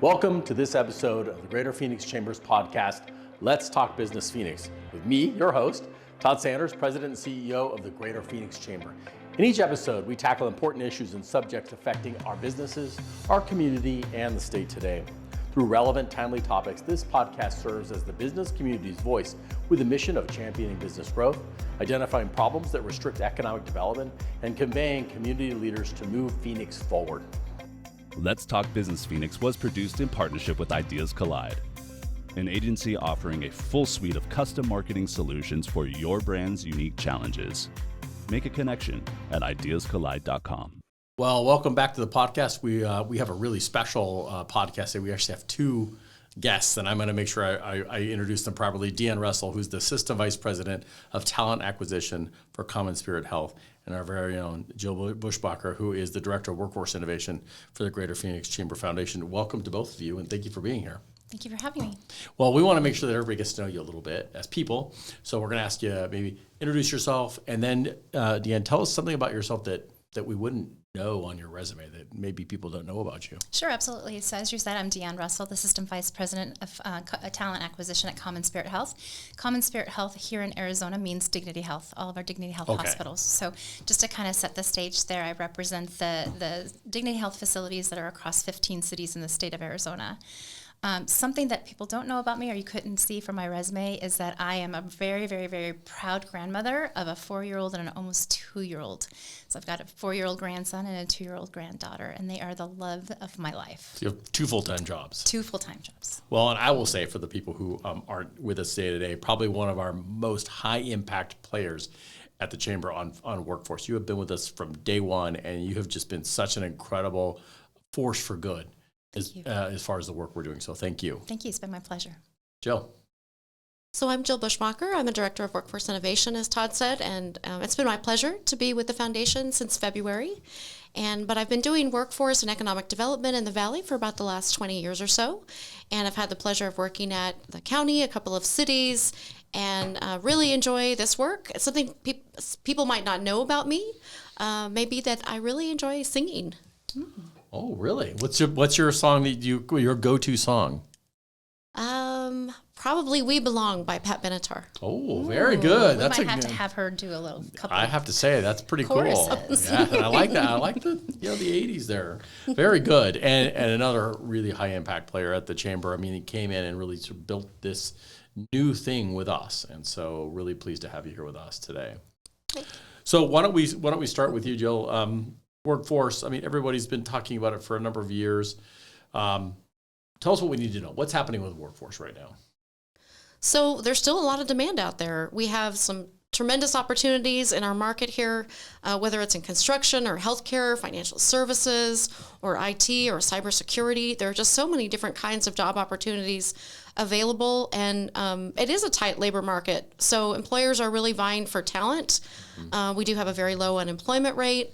Welcome to this episode of the Greater Phoenix Chambers podcast, Let's Talk Business Phoenix, with me, your host, Todd Sanders, President and CEO of the Greater Phoenix Chamber. In each episode, we tackle important issues and subjects affecting our businesses, our community, and the state today. Through relevant, timely topics, this podcast serves as the business community's voice with the mission of championing business growth, identifying problems that restrict economic development, and conveying community leaders to move Phoenix forward. Let's Talk Business Phoenix was produced in partnership with Ideas Collide, an agency offering a full suite of custom marketing solutions for your brand's unique challenges. Make a connection at ideascollide.com. Well, welcome back to the podcast. We have a really special podcast today. We actually have two guests, and I'm going to make sure I introduce them properly. Deanne Russell, who's the Assistant Vice President of Talent Acquisition for Common Spirit Health, and our very own Jill Buschbacher, who is the Director of Workforce Innovation for the Greater Phoenix Chamber Foundation. Welcome to both of you, and thank you for being here. Thank you for having me. Well, we want to make sure that everybody gets to know you a little bit as people, so we're going to ask you maybe introduce yourself, and then Deanne, tell us something about yourself that we wouldn't know on your resume that maybe people don't know about you. Sure, absolutely. So as you said, I'm Deanne Russell, the Assistant Vice President of Talent Acquisition at Common Spirit Health. Common Spirit Health here in Arizona means Dignity Health, all of our Dignity Health hospitals. So just to kind of set the stage there, I represent the Dignity Health facilities that are across 15 cities in the state of Arizona. Something that people don't know about me or you couldn't see from my resume is that I am a very, very, very proud grandmother of a 4-year-old and an almost 2-year-old. So I've got a 4-year-old grandson and a 2-year-old granddaughter, and they are the love of my life. So you have 2 full-time jobs. 2 full-time jobs. Well, and I will say for the people who aren't with us today, probably one of our most high-impact players at the Chamber on workforce. You have been with us from day one, and you have just been such an incredible force for good. As far as the work we're doing. So thank you. Thank you. It's been my pleasure. Jill. So I'm Jill Buschbacher. I'm a Director of Workforce Innovation, as Todd said, and it's been my pleasure to be with the foundation since February. But I've been doing workforce and economic development in the Valley for about the last 20 years or so. And I've had the pleasure of working at the county, a couple of cities, and really enjoy this work. It's something people might not know about me, maybe that I really enjoy singing. Oh, really? What's your song that your go-to song? Probably "We Belong" by Pat Benatar. Oh, very good. We might have to have her do a little couple. I have to say that's pretty cool. Yeah, I like that. I like the 80s there. Very good. And another really high impact player at the Chamber. I mean, he came in and really sort of built this new thing with us, and so really pleased to have you here with us today. So why don't we start with you, Jill? Workforce, I mean, everybody's been talking about it for a number of years. Tell us what we need to know. What's happening with workforce right now? So there's still a lot of demand out there. We have some tremendous opportunities in our market here, whether it's in construction or healthcare, financial services, or IT or cybersecurity. There are just so many different kinds of job opportunities available, and it is a tight labor market. So employers are really vying for talent. We do have a very low unemployment rate.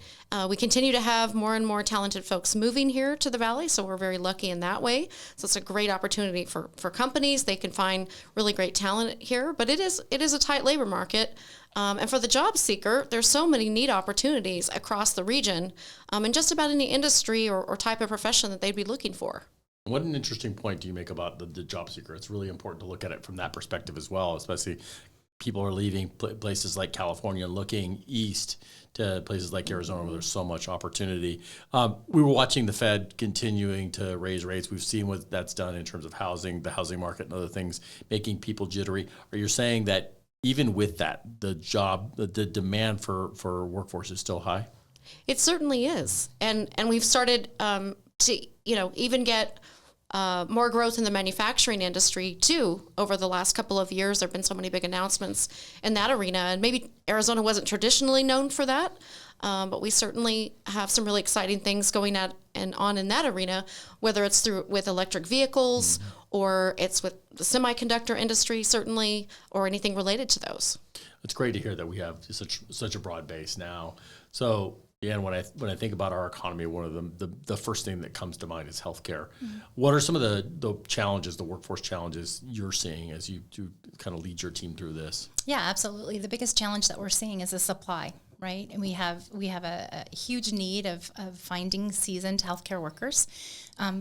We continue to have more and more talented folks moving here to the Valley, so we're very lucky in that way. So it's a great opportunity for companies. They can find really great talent here, but it is a tight labor market. And for the job seeker, there's so many neat opportunities across the region in just about any industry or type of profession that they'd be looking for. What an interesting point do you make about the job seeker? It's really important to look at it from that perspective as well, especially people are leaving places like California, looking east to places like Arizona where there's so much opportunity. We were watching the Fed continuing to raise rates. We've seen what that's done in terms of housing, the housing market and other things, making people jittery. Are you saying that even with that, the demand for workforce is still high? It certainly is. And we've started to even get more growth in the manufacturing industry too. Over the last couple of years, there have been so many big announcements in that arena, and maybe Arizona wasn't traditionally known for that, but we certainly have some really exciting things going on in that arena, whether it's with electric vehicles or it's with the semiconductor industry, certainly, or anything related to those. It's great to hear that we have such a broad base now. So. Yeah, and when I think about our economy, one of the first thing that comes to mind is healthcare. What are some of the challenges, the workforce challenges you're seeing as you do kind of lead your team through this? Yeah, absolutely. The biggest challenge that we're seeing is the supply. right? And we have a huge need of finding seasoned healthcare workers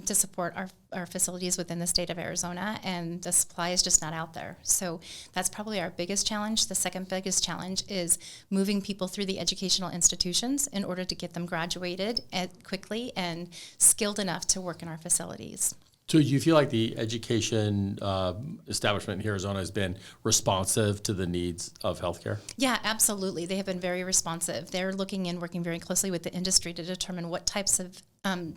to support our facilities within the state of Arizona, and the supply is just not out there. So that's probably our biggest challenge. The second biggest challenge is moving people through the educational institutions in order to get them graduated quickly and skilled enough to work in our facilities. So do you feel like the education establishment in Arizona has been responsive to the needs of healthcare? Yeah, absolutely. They have been very responsive. They're looking and working very closely with the industry to determine what types of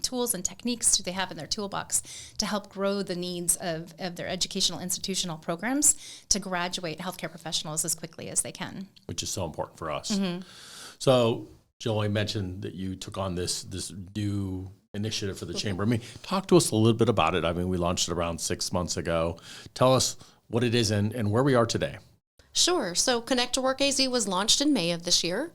tools and techniques do they have in their toolbox to help grow the needs of their educational institutional programs to graduate healthcare professionals as quickly as they can. Which is so important for us. So Jill, I mentioned that you took on this new initiative for the chamber. I mean, talk to us a little bit about it. I mean, we launched it around 6 months ago. Tell us what it is and where we are today. Sure. So Connect to Work AZ was launched in May of this year.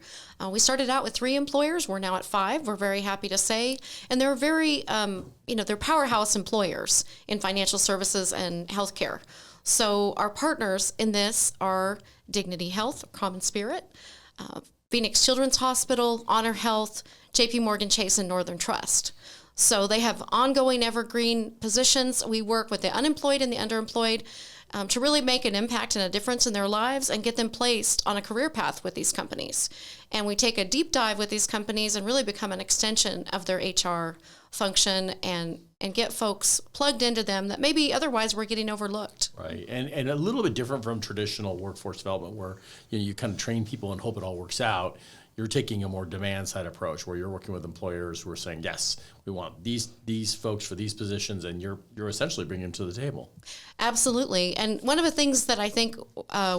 We started out with 3 employers. We're now at 5. We're very happy to say. And they're very, they're powerhouse employers in financial services and healthcare. So our partners in this are Dignity Health, Common Spirit, Phoenix Children's Hospital, Honor Health, JP Morgan Chase, and Northern Trust. So they have ongoing evergreen positions. We work with the unemployed and the underemployed to really make an impact and a difference in their lives and get them placed on a career path with these companies. And we take a deep dive with these companies and really become an extension of their HR function and get folks plugged into them that maybe otherwise were getting overlooked. Right, and a little bit different from traditional workforce development where you kind of train people and hope it all works out. You're taking a more demand side approach where you're working with employers who are saying, yes, we want these folks for these positions, and you're essentially bringing them to the table. Absolutely. And one of the things that I think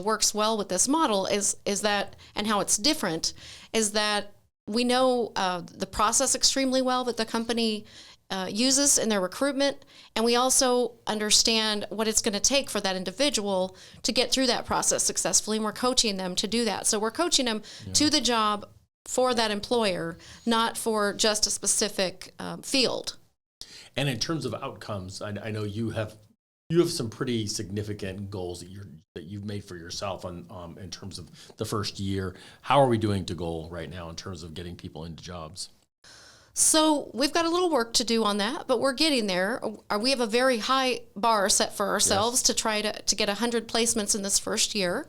works well with this model is that, and how it's different, is that we know the process extremely well that the company uses in their recruitment, and we also understand what it's going to take for that individual to get through that process successfully, and we're coaching them to do that. So we're coaching them to the job for that employer, not for just a specific field. And in terms of outcomes, I know you have some pretty significant goals that you've made for yourself in terms of the first year. How are we doing to goal right now in terms of getting people into jobs? So we've got a little work to do on that, but we're getting there. We have a very high bar set for ourselves to try to get 100 placements in this first year.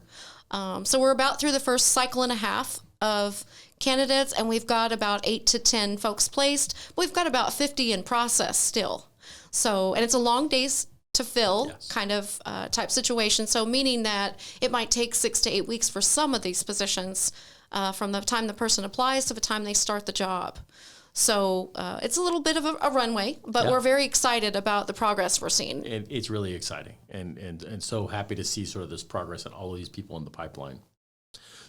So we're about through the first cycle and a half of candidates, and we've got about 8 to 10 folks placed. We've got about 50 in process still. So, and it's a long days to fill kind of type situation. So meaning that it might take 6 to 8 weeks for some of these positions from the time the person applies to the time they start the job. So it's a little bit of a runway, but we're very excited about the progress we're seeing. It's really exciting and so happy to see sort of this progress and all of these people in the pipeline.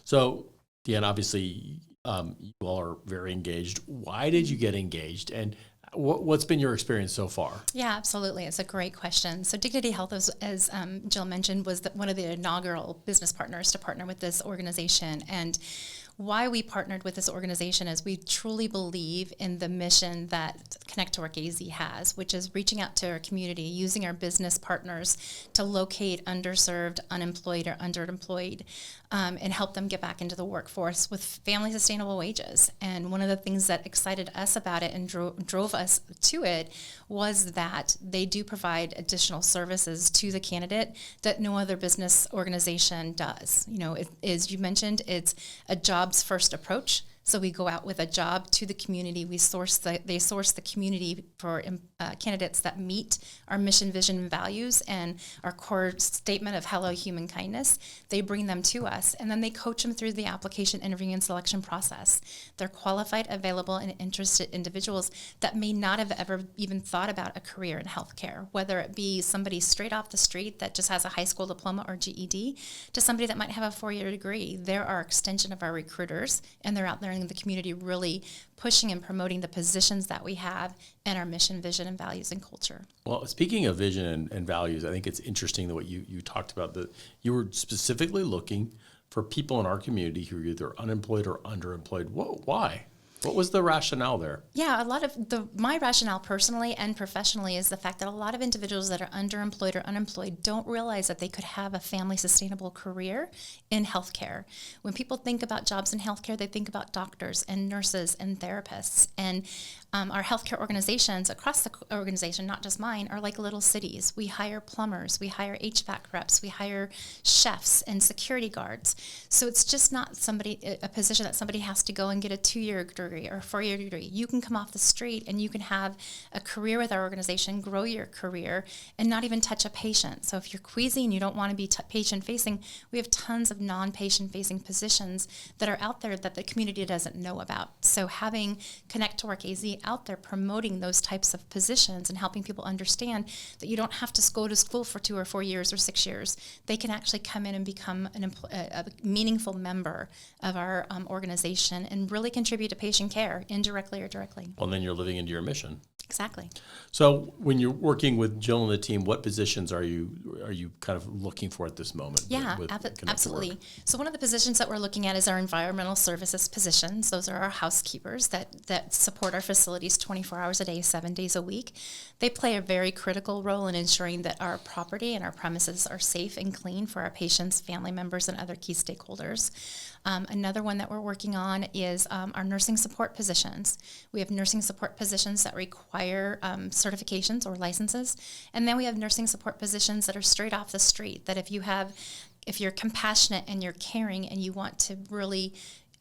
So, Deanne, obviously you all are very engaged. Why did you get engaged, and what's been your experience so far? Yeah, absolutely. It's a great question. So Dignity Health, as Jill mentioned, was one of the inaugural business partners to partner with this organization. And why we partnered with this organization is we truly believe in the mission that Connect to Work AZ has, which is reaching out to our community, using our business partners to locate underserved, unemployed, or underemployed, and help them get back into the workforce with family sustainable wages. And one of the things that excited us about it and drove us to it was that they do provide additional services to the candidate that no other business organization does. As you mentioned, it's a jobs first approach. So we go out with a job to the community. They source the community for candidates that meet our mission, vision, and values and our core statement of hello, human kindness. They bring them to us, and then they coach them through the application, interview, and selection process. They're qualified, available, and interested individuals that may not have ever even thought about a career in healthcare, whether it be somebody straight off the street that just has a high school diploma or GED to somebody that might have a 4-year degree. They're our extension of our recruiters, and they're out there in the community really pushing and promoting the positions that we have and our mission, vision, and values and culture. Well, speaking of vision and values, I think it's interesting that what you talked about, that you were specifically looking for people in our community who are either unemployed or underemployed. Why? What was the rationale there? Yeah, a lot of my rationale personally and professionally is the fact that a lot of individuals that are underemployed or unemployed don't realize that they could have a family sustainable career in healthcare. When people think about jobs in healthcare, they think about doctors and nurses and therapists. And our healthcare organizations across the organization, not just mine, are like little cities. We hire plumbers, we hire HVAC reps, we hire chefs and security guards. So it's just not a position that somebody has to go and get a 2-year degree or a 4-year degree. You can come off the street and you can have a career with our organization, grow your career, and not even touch a patient. So if you're queasy and you don't want to be patient-facing, we have tons of non-patient-facing positions that are out there that the community doesn't know about. So having Connect to Work AZ out there promoting those types of positions and helping people understand that you don't have to go to school for 2 or 4 years or 6 years. They can actually come in and become a meaningful member of our organization and really contribute to patient care, indirectly or directly. Well, then you're living into your mission. Exactly. So when you're working with Jill and the team, what positions are you kind of looking for at this moment? Yeah, with Connect to absolutely. Work? So one of the positions that we're looking at is our environmental services positions. Those are our housekeepers that support our facilities 24 hours a day, 7 days a week. They play a very critical role in ensuring that our property and our premises are safe and clean for our patients, family members, and other key stakeholders. Another one that we're working on is our nursing support positions. We have nursing support positions that require certifications or licenses, and then we have nursing support positions that are straight off the street, that if you're compassionate and you're caring and you want to really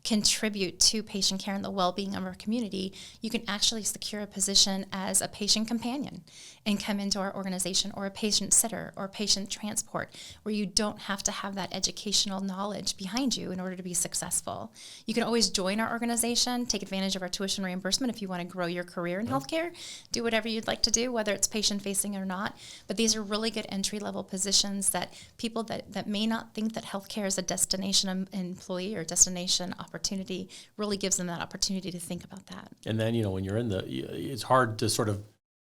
contribute to patient care and the well-being of our community, you can actually secure a position as a patient companion and come into our organization, or a patient sitter or patient transport, where you don't have to have that educational knowledge behind you in order to be successful. You can always join our organization, take advantage of our tuition reimbursement if you want to grow your career in healthcare, do whatever you'd like to do, whether it's patient-facing or not. But these are really good entry-level positions that people that may not think that healthcare is a destination employee or destination opportunity really gives them that opportunity to think about that. And then, when you're it's hard to sort of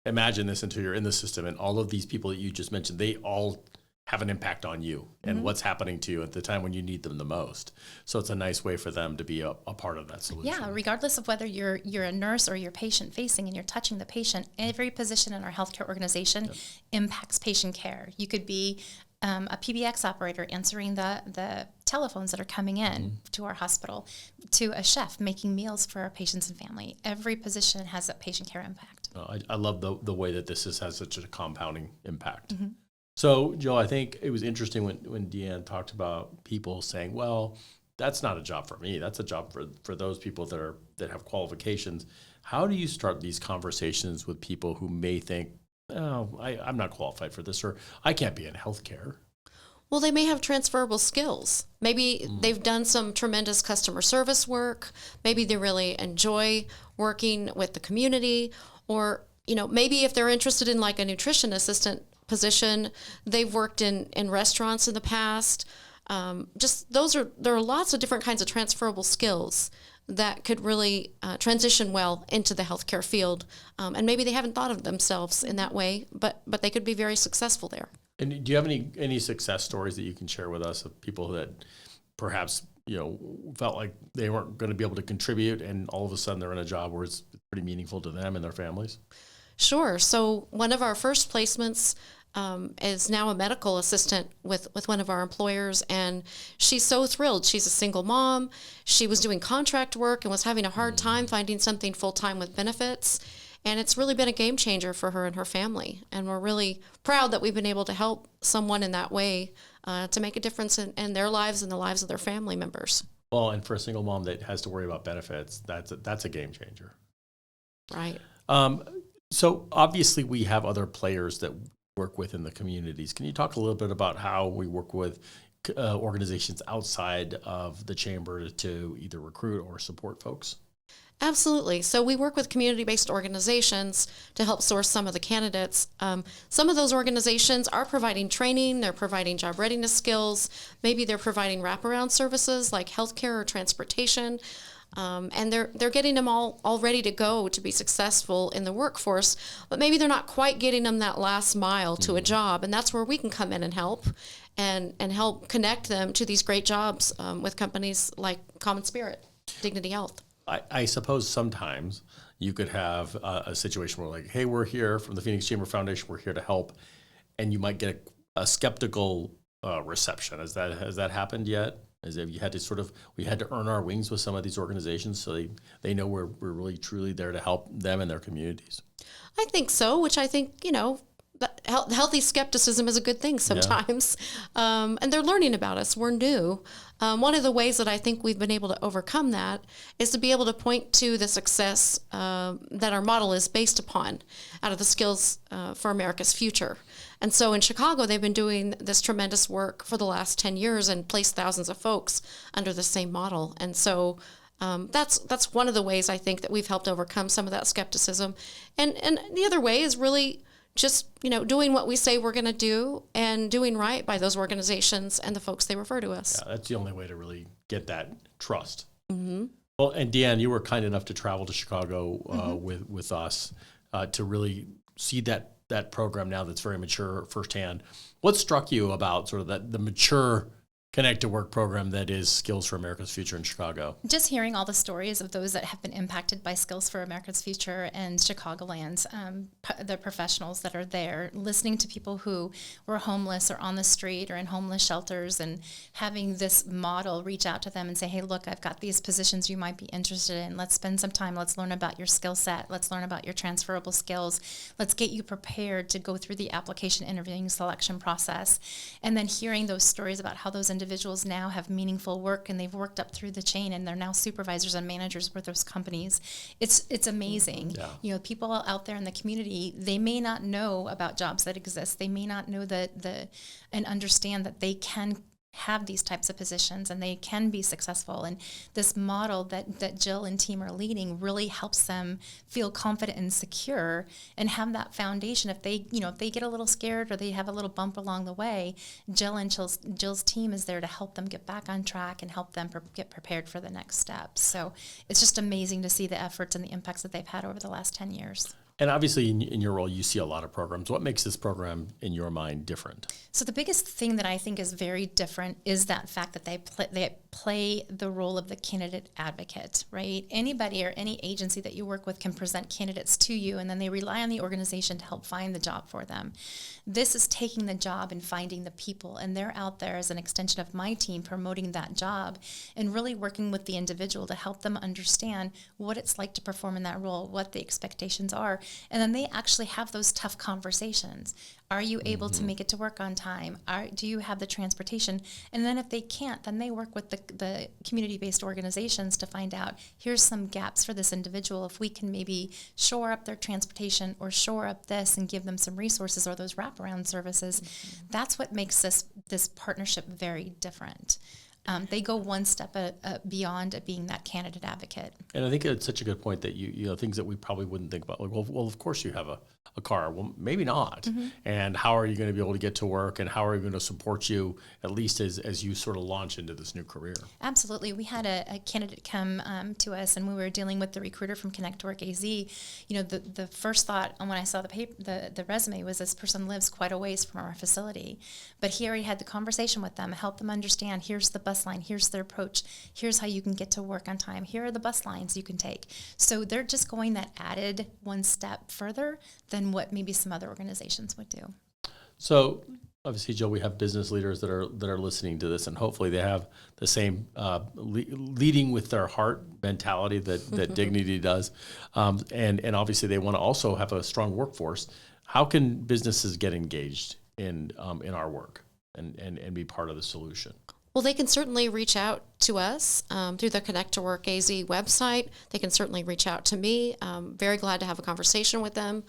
imagine this until you're in the system, and all of these people that you just mentioned, they all have an impact on you and what's happening to you at the time when you need them the most. So it's a nice way for them to be a part of that solution. Yeah, regardless of whether you're a nurse or you're patient-facing and you're touching the patient, every position in our healthcare organization impacts patient care. You could be a PBX operator answering the telephones that are coming in to our hospital, to a chef making meals for our patients and family. Every position has a patient care impact. I love the way that this has such a compounding impact. So, Jill, I think it was interesting when Deanne talked about people saying, well, that's not a job for me. That's a job for those people that have qualifications. How do you start these conversations with people who may think, oh, I'm not qualified for this, or I can't be in healthcare? Well, they may have transferable skills. Maybe they've done some tremendous customer service work. Maybe they really enjoy working with the community. Or, maybe if they're interested in like a nutrition assistant position, they've worked in restaurants in the past. There are lots of different kinds of transferable skills that could really transition well into the healthcare field. And maybe they haven't thought of themselves in that way, but they could be very successful there. And do you have any success stories that you can share with us of people that perhaps, felt like they weren't going to be able to contribute, and all of a sudden they're in a job where it's pretty meaningful to them and their families? Sure. So one of our first placements is now a medical assistant with one of our employers, and she's so thrilled. She's a single mom. She was doing contract work and was having a hard time finding something full-time with benefits, and it's really been a game changer for her and her family. And we're really proud that we've been able to help someone in that way to make a difference in their lives and the lives of their family members. Well, and for a single mom that has to worry about benefits, that's a game changer. Right. So obviously we have other players that work with in the communities. Can you talk a little bit about how we work with organizations outside of the chamber to either recruit or support folks? Absolutely. So we work with community-based organizations to help source some of the candidates. Some of those organizations are providing training, they're providing job readiness skills, maybe they're providing wraparound services like healthcare or transportation, and they're getting them all ready to go to be successful in the workforce, but maybe they're not quite getting them that last mile to a job, and that's where we can come in and help help connect them to these great jobs with companies like Common Spirit, Dignity Health. I suppose sometimes you could have a situation where like, hey, we're here from the Phoenix Chamber Foundation, we're here to help, and you might get a skeptical reception. Has that happened yet? Have you had to we had to earn our wings with some of these organizations so they know we're really truly there to help them and their communities? I think so, which I think, healthy skepticism is a good thing sometimes. Yeah. And they're learning about us. We're new. One of the ways that I think we've been able to overcome that is to be able to point to the success that our model is based upon out of the Skills for America's Future. And so in Chicago, they've been doing this tremendous work for the last 10 years and placed thousands of folks under the same model. And so that's one of the ways I think that we've helped overcome some of that skepticism. And the other way is really just, doing what we say we're going to do and doing right by those organizations and the folks they refer to us. Yeah, that's the only way to really get that trust. Mm-hmm. Well, and Deanne, you were kind enough to travel to Chicago with us to really see that program now that's very mature firsthand. What struck you about sort of the mature Connect to Work program that is Skills for America's Future in Chicago? Just hearing all the stories of those that have been impacted by Skills for America's Future and Chicagoland's, the professionals that are there, listening to people who were homeless or on the street or in homeless shelters, and having this model reach out to them and say, hey, look, I've got these positions you might be interested in. Let's spend some time. Let's learn about your skill set. Let's learn about your transferable skills. Let's get you prepared to go through the application, interviewing, selection process. And then hearing those stories about how those individuals now have meaningful work and they've worked up through the chain and they're now supervisors and managers with those companies. It's amazing. Yeah. People out there in the community, they may not know about jobs that exist. They may not know and understand that they can have these types of positions and they can be successful. And this model that Jill and team are leading really helps them feel confident and secure and have that foundation. If they get a little scared or they have a little bump along the way, Jill's team is there to help them get back on track and help them get prepared for the next steps. So it's just amazing to see the efforts and the impacts that they've had over the last 10 years. And obviously, in your role, you see a lot of programs. What makes this program, in your mind, different? So the biggest thing that I think is very different is that fact that they play the role of the candidate advocate, right? Anybody or any agency that you work with can present candidates to you, and then they rely on the organization to help find the job for them. This is taking the job and finding the people, and they're out there as an extension of my team promoting that job and really working with the individual to help them understand what it's like to perform in that role, what the expectations are. And then they actually have those tough conversations. Are you able to make it to work on time? Do you have the transportation? And then if they can't, then they work with the community-based organizations to find out, here's some gaps for this individual. If we can maybe shore up their transportation or shore up this and give them some resources or those wraparound services, that's what makes this partnership very different. They go one step beyond being that candidate advocate. And I think it's such a good point that you know things that we probably wouldn't think about. Like, well, of course you have a car. Well, maybe not. Mm-hmm. And how are you going to be able to get to work? And how are we going to support you, at least as you sort of launch into this new career? Absolutely. We had a candidate come to us, and we were dealing with the recruiter from Connect to Work AZ. You know, the first thought when I saw the resume was this person lives quite a ways from our facility. But he already had the conversation with them, helped them understand, here's the bus line, here's their approach, here's how you can get to work on time, here are the bus lines you can take. So they're just going that added one step further than what maybe some other organizations would do. So obviously, Jill, we have business leaders that are listening to this, and hopefully they have the same leading with their heart mentality that Dignity does, and obviously they want to also have a strong workforce. How can businesses get engaged in our work and be part of the solution? Well, they can certainly reach out to us through the Connect to Work AZ website. They can certainly reach out to me. Very glad to have a conversation with them.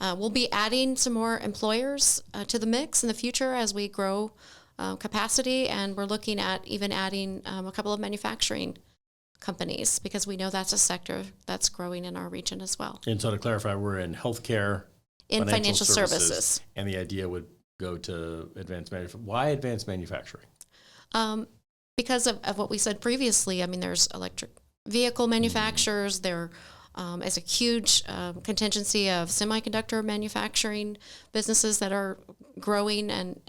We'll be adding some more employers to the mix in the future as we grow capacity, and we're looking at even adding a couple of manufacturing companies because we know that's a sector that's growing in our region as well. And so to clarify, we're in healthcare, in financial services. And the idea would go to advanced manufacturing. Why advanced manufacturing? Because of what we said previously. I mean, there's electric vehicle manufacturers. There is a huge contingency of semiconductor manufacturing businesses that are growing and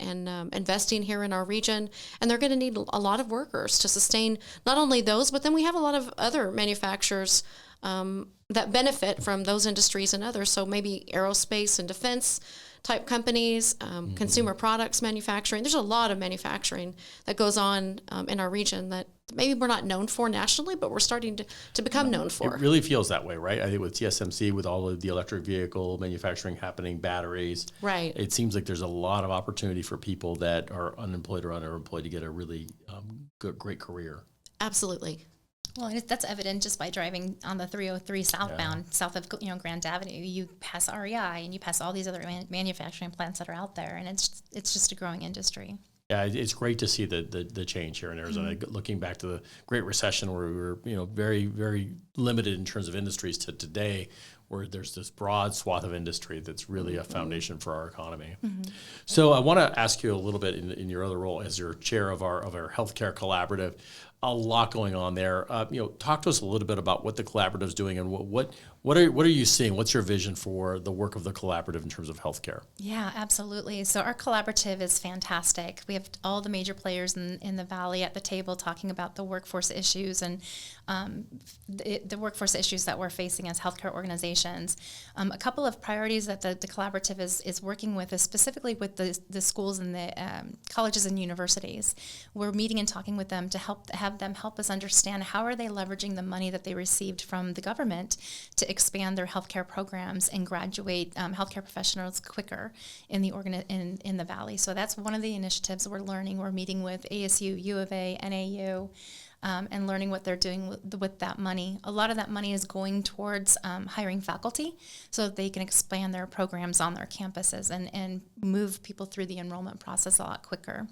investing here in our region, and they're going to need a lot of workers to sustain not only those, but then we have a lot of other manufacturers that benefit from those industries and others. So maybe aerospace and defense type companies, consumer products manufacturing. There's a lot of manufacturing that goes on in our region that maybe we're not known for nationally, but we're starting to become known for. It really feels that way, right? I think with TSMC, with all of the electric vehicle manufacturing happening, batteries, right? It seems like there's a lot of opportunity for people that are unemployed or underemployed to get a really great career. Absolutely. Well, and that's evident just by driving on the 303 southbound, south of Grand Avenue. You pass REI and you pass all these other manufacturing plants that are out there, and it's just a growing industry. Yeah, it's great to see the change here in Arizona. Looking back to the Great Recession, where we were very, very limited in terms of industries, to today, where there's this broad swath of industry that's really a foundation for our economy. So I want to ask you a little bit in your other role as your chair of our healthcare collaborative. A lot going on there. Talk to us a little bit about what the collaborative is doing and what are you seeing? What's your vision for the work of the collaborative in terms of healthcare? Yeah, absolutely. So our collaborative is fantastic. We have all the major players in the Valley at the table talking about the workforce issues and the workforce issues that we're facing as healthcare organizations. A couple of priorities that the collaborative is working with is specifically with the schools and the colleges and universities. We're meeting and talking with them to have them help us understand how are they leveraging the money that they received from the government to expand their healthcare programs and graduate healthcare professionals quicker in the Valley. So that's one of the initiatives we're learning. We're meeting with ASU, U of A, NAU, and learning what they're doing with that money. A lot of that money is going towards hiring faculty so that they can expand their programs on their campuses and move people through the enrollment process a lot quicker.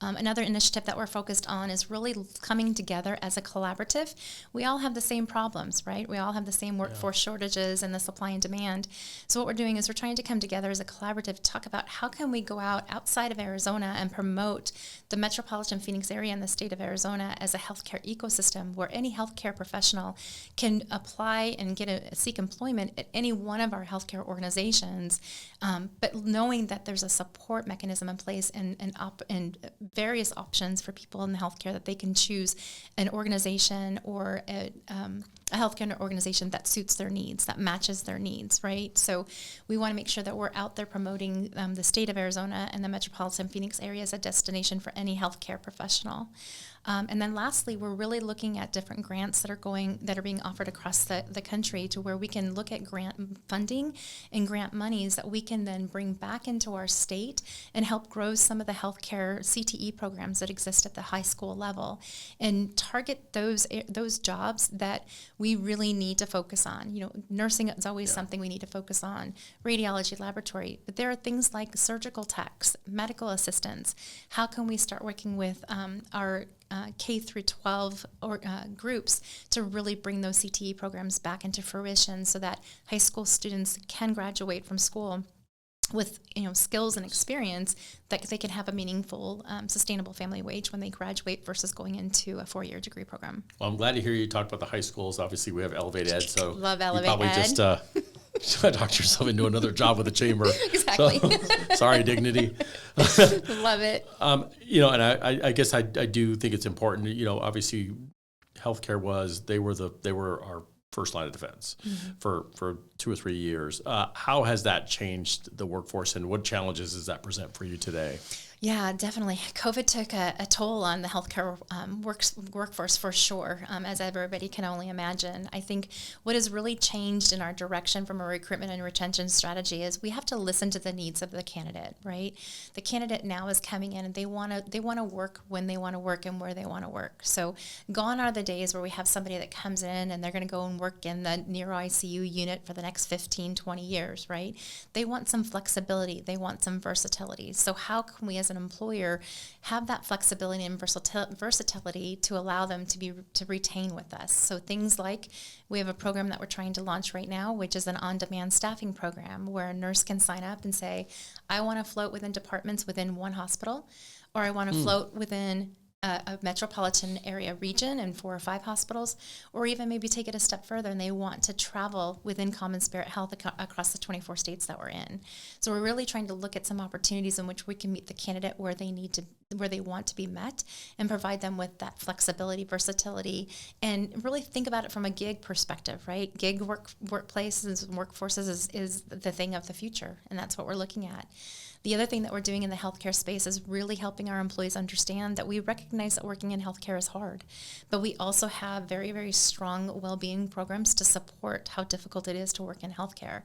Another initiative that we're focused on is really coming together as a collaborative. We all have the same problems, right? We all have the same workforce shortages and the supply and demand. So what we're doing is we're trying to come together as a collaborative to talk about how can we go outside of Arizona and promote the metropolitan Phoenix area and the state of Arizona as a healthcare ecosystem where any healthcare professional can apply and seek employment at any one of our healthcare organizations, but knowing that there's a support mechanism in place and various options for people in the healthcare that they can choose an organization or a healthcare organization that suits their needs, that matches their needs, right? So we want to make sure that we're out there promoting the state of Arizona and the metropolitan Phoenix area as a destination for any healthcare professional. And then lastly, we're really looking at different grants that are being offered across the country to where we can look at grant funding and grant monies that we can then bring back into our state and help grow some of the healthcare CTE programs that exist at the high school level and target those jobs that we really need to focus on. Nursing is always something we need to focus on, radiology, laboratory, but there are things like surgical techs, medical assistants. How can we start working with our K through 12 groups to really bring those CTE programs back into fruition so that high school students can graduate from school with skills and experience that they can have a meaningful, sustainable family wage when they graduate versus going into a 4-year degree program. Well, I'm glad to hear you talk about the high schools. Obviously, we have Elevate Ed, so love Elevate you probably Ed. Just talked yourself into another job with the chamber. Exactly. So, sorry, Dignity. Love it. And I guess I do think it's important. Obviously, healthcare they were our first line of defense for 2 or 3 years. How has that changed the workforce, and what challenges does that present for you today? Yeah, definitely. COVID took a toll on the healthcare workforce for sure, as everybody can only imagine. I think what has really changed in our direction from a recruitment and retention strategy is we have to listen to the needs of the candidate, right? The candidate now is coming in and they want to work when they want to work and where they want to work. So gone are the days where we have somebody that comes in and they're going to go and work in the neuro ICU unit for the next 15, 20 years, right? They want some flexibility. They want some versatility. So how can we as an employer have that flexibility and versatility to allow them to retain with us? So things like we have a program that we're trying to launch right now, which is an on-demand staffing program where a nurse can sign up and say, I want to float within departments within one hospital, or I want to float within a metropolitan area region and 4 or 5 hospitals, or even maybe take it a step further and they want to travel within Common Spirit Health across the 24 states that we're in. So we're really trying to look at some opportunities in which we can meet the candidate where they want to be met and provide them with that flexibility, versatility, and really think about it from a gig perspective, right? Gig workplaces and workforces is the thing of the future, and that's what we're looking at. The other thing that we're doing in the healthcare space is really helping our employees understand that we recognize that working in healthcare is hard, but we also have very, very strong well-being programs to support how difficult it is to work in healthcare.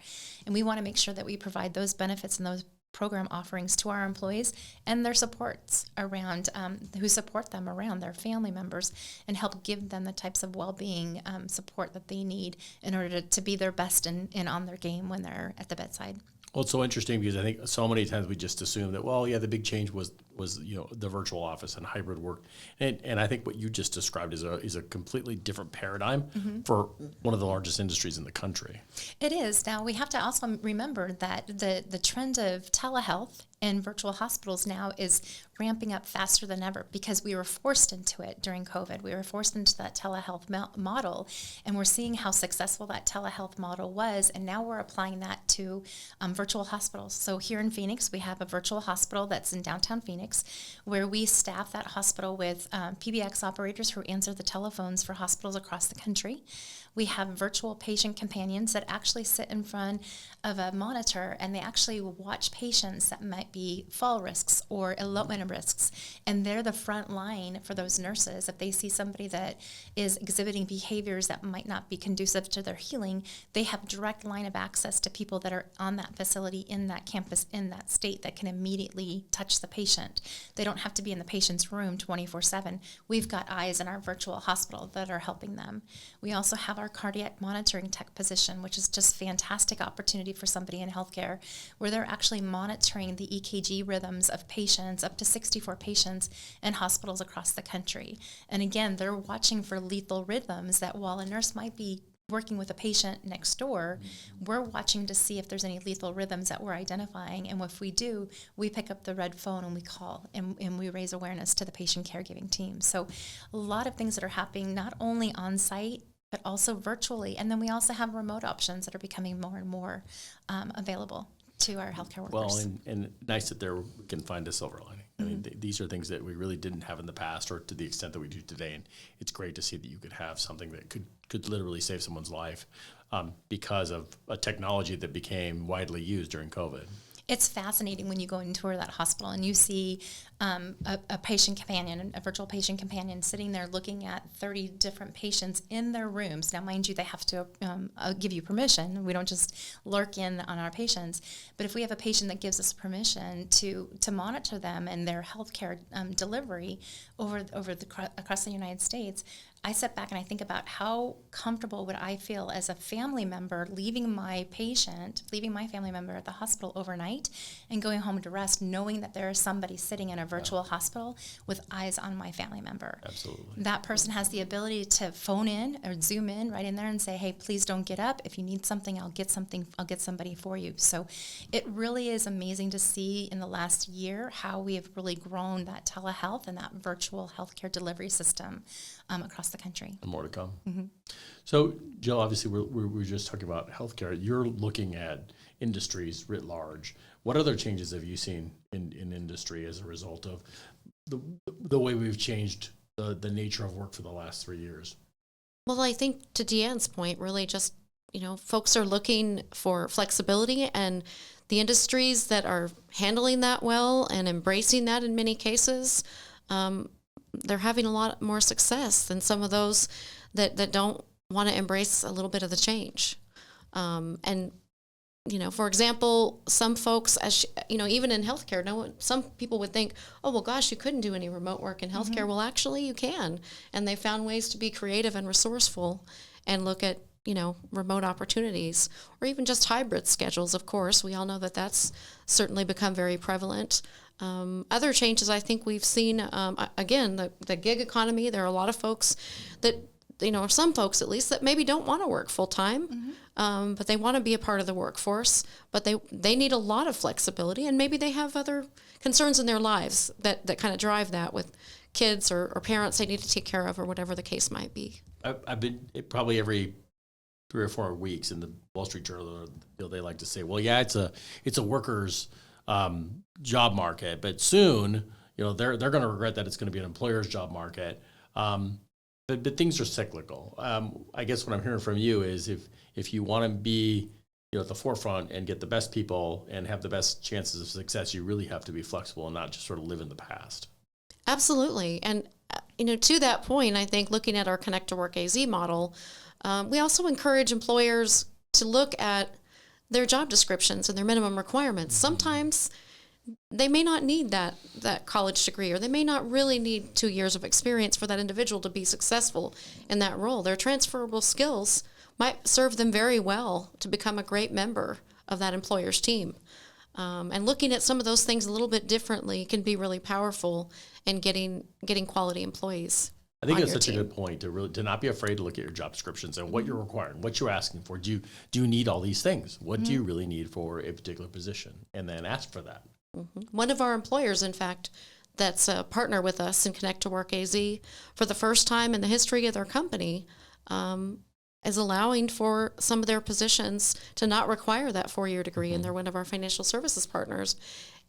And we want to make sure that we provide those benefits and those program offerings to our employees and their supports around, who support them around their family members, and help give them the types of well-being support that they need in order to be their best and on their game when they're at the bedside. Well, it's so interesting because I think so many times we just assume that, well, yeah, the big change was the virtual office and hybrid work, and I think what you just described is a completely different paradigm for one of the largest industries in the country. It is. Now we have to also remember that the trend of telehealth and virtual hospitals now is ramping up faster than ever because we were forced into it during COVID. We were forced into that telehealth model, and we're seeing how successful that telehealth model was, and now we're applying that to virtual hospitals. So here in Phoenix, we have a virtual hospital that's in downtown Phoenix, where we staff that hospital with PBX operators who answer the telephones for hospitals across the country. We have virtual patient companions that actually sit in front of a monitor, and they actually watch patients that might be fall risks or elopement risks, and they're the front line for those nurses. If they see somebody that is exhibiting behaviors that might not be conducive to their healing, they have direct line of access to people that are on that facility, in that campus, in that state, that can immediately touch the patient. They don't have to be in the patient's room 24/7. We've got eyes in our virtual hospital that are helping them. We also have our cardiac monitoring tech position, which is just fantastic opportunity for somebody in healthcare, where they're actually monitoring the EKG rhythms of patients, up to 64 patients in hospitals across the country. And again, they're watching for lethal rhythms that while a nurse might be working with a patient next door, we're watching to see if there's any lethal rhythms that we're identifying. And if we do, we pick up the red phone and we call and we raise awareness to the patient caregiving team. So a lot of things that are happening not only on site, but also virtually. And then we also have remote options that are becoming more and more available to our healthcare workers. Well, and nice that we can find a silver lining. I mean, these are things that we really didn't have in the past, or to the extent that we do today. And it's great to see that you could have something that could literally save someone's life because of a technology that became widely used during COVID. It's fascinating when you go and tour that hospital and you see a patient companion, a virtual patient companion, sitting there looking at 30 different patients in their rooms. Now, mind you, they have to give you permission. We don't just lurk in on our patients. But if we have a patient that gives us permission to monitor them and their healthcare delivery across the United States, I sit back and I think about how comfortable would I feel as a family member leaving my family member at the hospital overnight and going home to rest, knowing that there is somebody sitting in a virtual hospital with eyes on my family member. Absolutely. That person has the ability to phone in or Zoom in right in there and say, hey, please don't get up. If you need something, I'll get somebody for you. So it really is amazing to see in the last year how we have really grown that telehealth and that virtual healthcare delivery system across the country. And more to come. Mm-hmm. So, Jill, obviously we're just talking about healthcare. You're looking at industries writ large. What other changes have you seen in industry as a result of the way we've changed the nature of work for the last 3 years? Well, I think to Deanne's point, really just, folks are looking for flexibility, and the industries that are handling that well and embracing that in many cases, they're having a lot more success than some of those that don't want to embrace a little bit of the change. And, for example, some folks, even in healthcare, some people would think, oh, well, gosh, you couldn't do any remote work in healthcare. Mm-hmm. Well, actually, you can. And they found ways to be creative and resourceful and look at, remote opportunities, or even just hybrid schedules, of course. We all know that that's certainly become very prevalent. Other changes I think we've seen, again, the gig economy. There are a lot of folks that or some folks at least, that maybe don't want to work full time, but they want to be a part of the workforce, but they need a lot of flexibility, and maybe they have other concerns in their lives that kind of drive that with kids or parents they need to take care of, or whatever the case might be. I've been probably every 3 or 4 weeks in the Wall Street Journal, they like to say, well, yeah, it's a worker's job market, but soon, they're going to regret that it's going to be an employer's job market. But things are cyclical. I guess what I'm hearing from you is if you want to be at the forefront and get the best people and have the best chances of success, you really have to be flexible and not just sort of live in the past. Absolutely. And, to that point, I think looking at our Connect to Work AZ model, we also encourage employers to look at their job descriptions and their minimum requirements. Sometimes they may not need that college degree, or they may not really need 2 years of experience for that individual to be successful in that role. Their transferable skills might serve them very well to become a great member of that employer's team. And looking at some of those things a little bit differently can be really powerful in getting quality employees. I think it's such a good point to not be afraid to look at your job descriptions and what you're requiring, what you're asking for. Do you need all these things? What do you really need for a particular position? And then ask for that. One of our employers, in fact, that's a partner with us in Connect to Work AZ, for the first time in the history of their company, is allowing for some of their positions to not require that 4-year degree, and they're one of our financial services partners.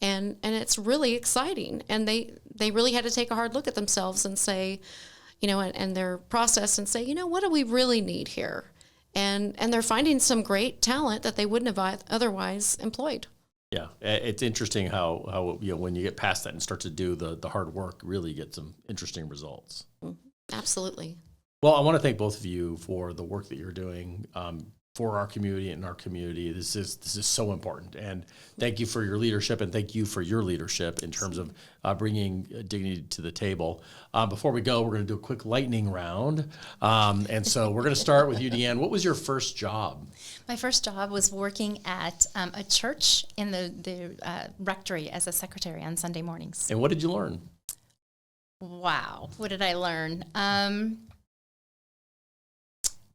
And it's really exciting. And they really had to take a hard look at themselves and say, and their process, and say, what do we really need here? And they're finding some great talent that they wouldn't have otherwise employed. Yeah, it's interesting how when you get past that and start to do the hard work, really get some interesting results. Absolutely. Well, I want to thank both of you for the work that you're doing for our community and our community. This is so important, and thank you for your leadership, and thank you for your leadership in terms of bringing dignity to the table. Before we go, we're going to do a quick lightning round, and so we're going to start with you, Deanne. What was your first job? My first job was working at a church in the rectory as a secretary on Sunday mornings. And what did you learn? Wow, what did I learn?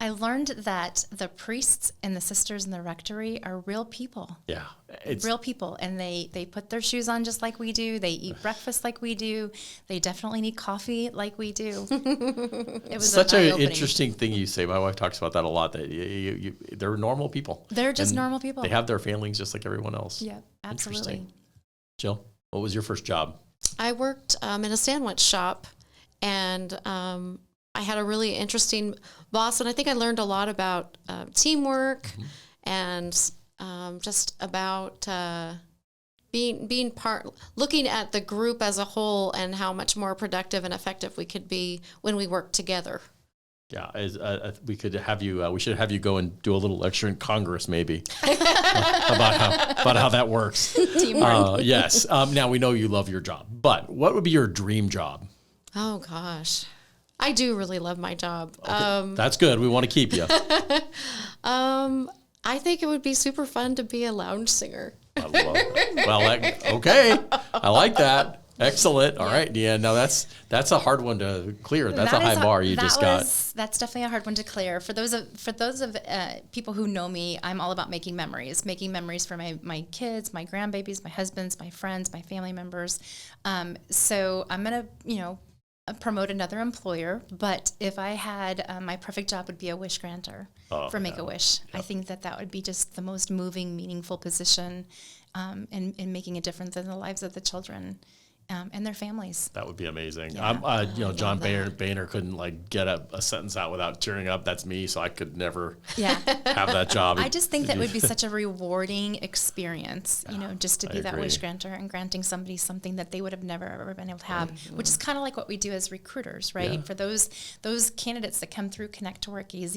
I learned that the priests and the sisters in the rectory are real people. Yeah. It's real people, and they put their shoes on just like we do. They eat breakfast like we do. They definitely need coffee like we do. It was such an interesting thing you say. My wife talks about that a lot, that they're normal people. They're just normal people. They have their families just like everyone else. Yeah, absolutely. Jill, what was your first job? I worked in a sandwich shop, and I had a really interesting boss, and I think I learned a lot about teamwork and just about being part, looking at the group as a whole and how much more productive and effective we could be when we work together. Yeah, we could have you. We should have you go and do a little lecture in Congress, maybe, about how that works. Teamwork. Yes. Now we know you love your job, but what would be your dream job? Oh gosh, I do really love my job. Okay. That's good. We want to keep you. I think it would be super fun to be a lounge singer. Okay. I like that. Excellent. All right, Deanne. Now that's a hard one to clear. That's a high bar you just got. That's definitely a hard one to clear. For those of people who know me, I'm all about making memories for my kids, my grandbabies, my husbands, my friends, my family members. So I'm gonna promote another employer, but if I had my perfect job would be a wish granter for Make-A-Wish. Yep. I think that would be just the most moving, meaningful position in making a difference in the lives of the children and their families. That would be amazing. Yeah. John Boehner couldn't get a sentence out without tearing up. That's me, so I could never have that job. I just think that would be such a rewarding experience, just to be that wish granter and granting somebody something that they would have never ever been able to have, which is kind of like what we do as recruiters, right? Yeah. For those candidates that come through Connect to Work AZ,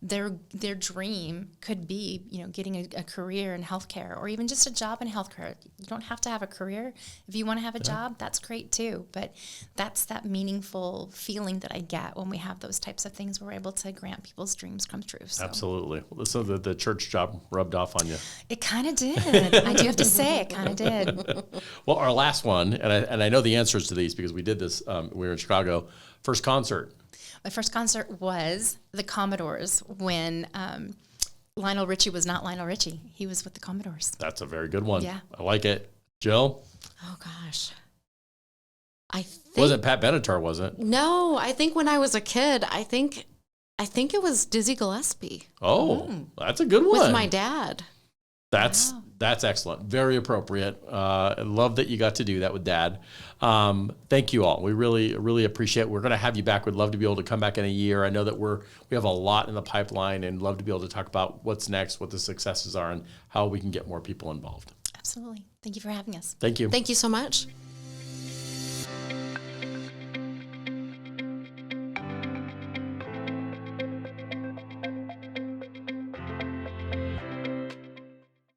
their dream could be, getting a career in healthcare or even just a job in healthcare. You don't have to have a career. If you want to have a job, that's great too, but that's that meaningful feeling that I get when we have those types of things where we're able to grant people's dreams come true. So. Absolutely. So the church job rubbed off on you. It kind of did. I do have to say, it kind of did. Well, our last one, and I know the answers to these because we did this, we were in Chicago, first concert. My first concert was the Commodores when Lionel Richie was not Lionel Richie. He was with the Commodores. That's a very good one. Yeah. I like it. Jill? Oh, gosh. I think... Wasn't Pat Benatar, was it? No, I think when I was a kid, I think it was Dizzy Gillespie. Oh, that's a good one. With my dad. That's excellent. Very appropriate. I love that you got to do that with Dad. Thank you all. We really appreciate it. We're going to have you back. We'd love to be able to come back in a year. I know that we have a lot in the pipeline and love to be able to talk about what's next, what the successes are, and how we can get more people involved. Absolutely. Thank you for having us. Thank you. Thank you so much.